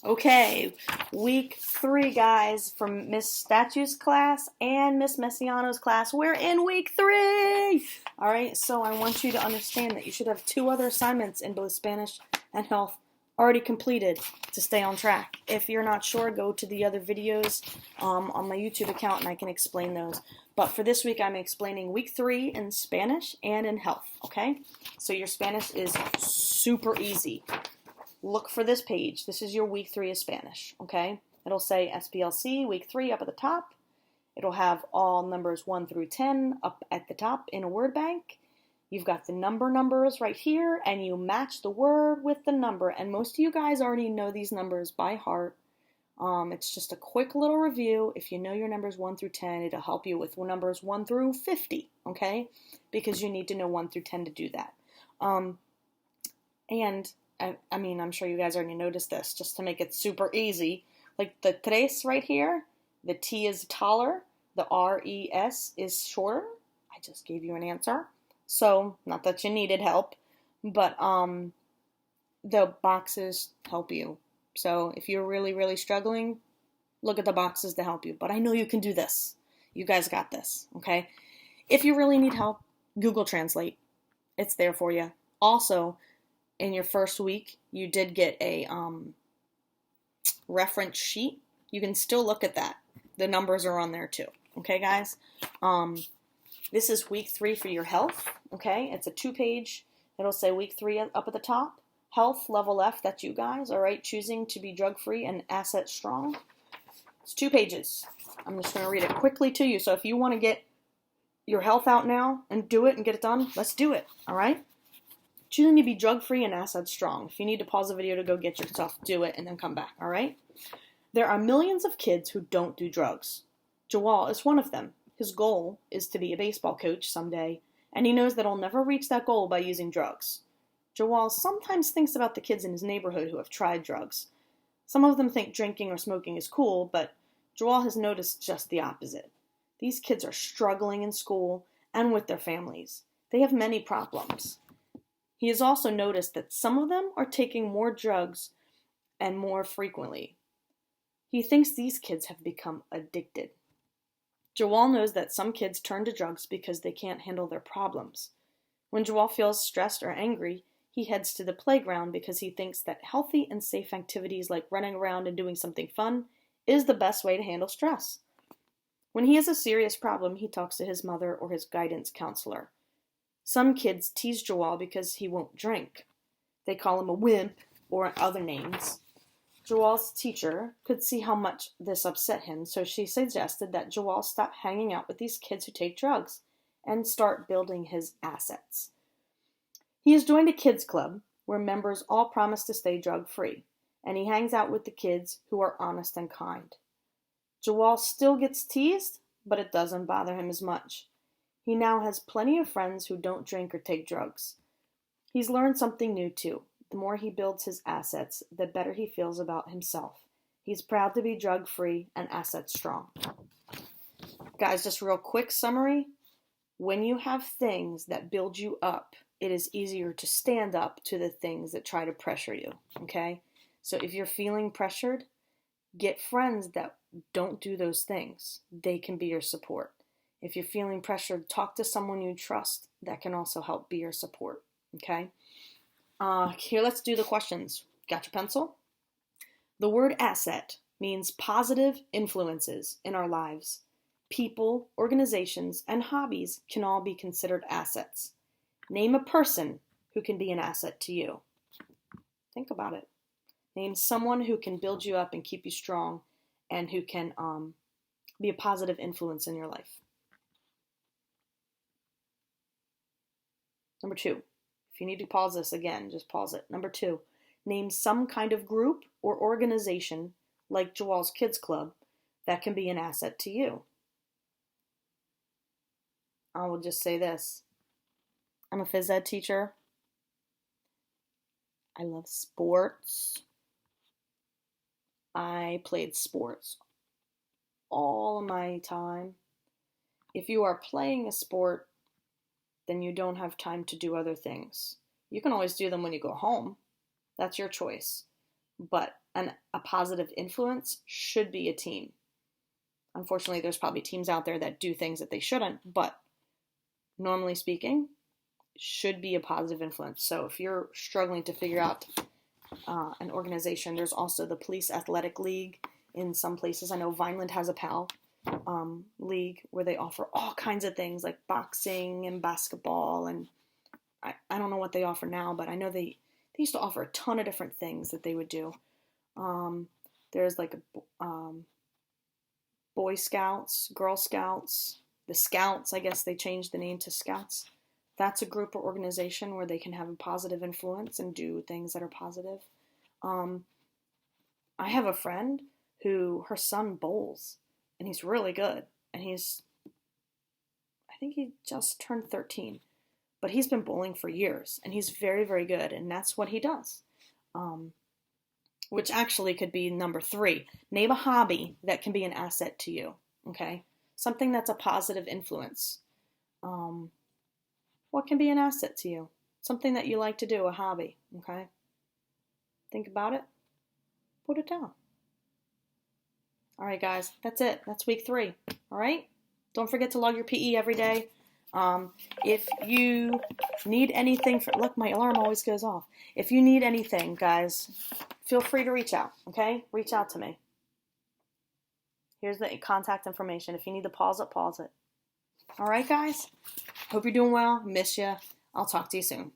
Okay, week 3, guys, from Miss Statue's class and Miss Mesiano's class. We're in week 3! Alright, so I want you to understand that you should have 2 other assignments in both Spanish and Health already completed to stay on track. If you're not sure, go to the other videos on my YouTube account and I can explain those. But for this week, I'm explaining week 3 in Spanish and in Health, okay? So your Spanish is super easy. Look for this page. This is your week 3 of Spanish, okay? It'll say SPLC, week 3 up at the top. It'll have all numbers 1 through 10 up at the top in a word bank. You've got the numbers right here, and you match the word with the number. And most of you guys already know these numbers by heart. It's just a quick little review. If you know your numbers 1 through 10, it'll help you with numbers 1 through 50, okay? Because you need to know 1 through 10 to do that. I'm sure you guys already noticed this, just to make it super easy. Like the tres right here, the T is taller, the R-E-S is shorter. I just gave you an answer. So, not that you needed help, but the boxes help you. So, if you're really, really struggling, look at the boxes to help you. But I know you can do this. You guys got this, okay? If you really need help, Google Translate. It's there for you. Also, in your first week, you did get a reference sheet. You can still look at that. The numbers are on there too. Okay, guys? This is week 3 for your health. Okay? It's a 2-page. It'll say week 3 up at the top. Health, level F, that's you guys. All right? Choosing to be drug-free and asset strong. It's 2 pages. I'm just going to read it quickly to you. So if you want to get your health out now and do it and get it done, let's do it. All right? Choosing to be drug-free and asset strong. If you need to pause the video to go get your stuff, do it and then come back, all right? There are millions of kids who don't do drugs. Joel is one of them. His goal is to be a baseball coach someday, and he knows that he'll never reach that goal by using drugs. Joel sometimes thinks about the kids in his neighborhood who have tried drugs. Some of them think drinking or smoking is cool, but Joel has noticed just the opposite. These kids are struggling in school and with their families. They have many problems. He has also noticed that some of them are taking more drugs and more frequently. He thinks these kids have become addicted. Joel knows that some kids turn to drugs because they can't handle their problems. When Joel feels stressed or angry, he heads to the playground because he thinks that healthy and safe activities like running around and doing something fun is the best way to handle stress. When he has a serious problem, he talks to his mother or his guidance counselor. Some kids tease Joel because he won't drink. They call him a wimp or other names. Joel's teacher could see how much this upset him, so she suggested that Joel stop hanging out with these kids who take drugs and start building his assets. He has joined a kids club where members all promise to stay drug-free, and he hangs out with the kids who are honest and kind. Joel still gets teased, but it doesn't bother him as much. He now has plenty of friends who don't drink or take drugs. He's learned something new too. The more he builds his assets, the better he feels about himself. He's proud to be drug-free and asset strong. Guys, just real quick summary. When you have things that build you up, it is easier to stand up to the things that try to pressure you, okay? So if you're feeling pressured, get friends that don't do those things. They can be your support. If you're feeling pressured, talk to someone you trust. That can also help be your support, okay? Here, let's do the questions. Got your pencil? The word asset means positive influences in our lives. People, organizations, and hobbies can all be considered assets. Name a person who can be an asset to you. Think about it. Name someone who can build you up and keep you strong and who can be a positive influence in your life. Number 2, if you need to pause this again, just pause it. Number 2, name some kind of group or organization, like Joel's Kids Club, that can be an asset to you. I will just say this. I'm a phys ed teacher. I love sports. I played sports all of my time. If you are playing a sport, then you don't have time to do other things. You can always do them when you go home. That's your choice. But a positive influence should be a team. Unfortunately, there's probably teams out there that do things that they shouldn't, but normally speaking, should be a positive influence. So if you're struggling to figure out an organization, there's also the Police Athletic League in some places. I know Vineland has a PAL league where they offer all kinds of things like boxing and basketball, and I don't know what they offer now, but I know they used to offer a ton of different things that they would do. There's like Boy Scouts, Girl Scouts, the Scouts, I guess they changed the name to Scouts. That's a group or organization where they can have a positive influence and do things that are positive. I have a friend who, her son bowls, and he's really good. And I think he just turned 13. But he's been bowling for years, and he's very, very good, and that's what he does. Which actually could be number 3. Name a hobby that can be an asset to you, okay? Something that's a positive influence. What can be an asset to you? Something that you like to do, a hobby, okay? Think about it. Put it down. All right, guys, that's it. That's week 3, all right? Don't forget to log your PE every day. If you need anything, look, my alarm always goes off. If you need anything, guys, feel free to reach out, okay? Reach out to me. Here's the contact information. If you need to pause it, pause it. All right, guys? Hope you're doing well. Miss you. I'll talk to you soon.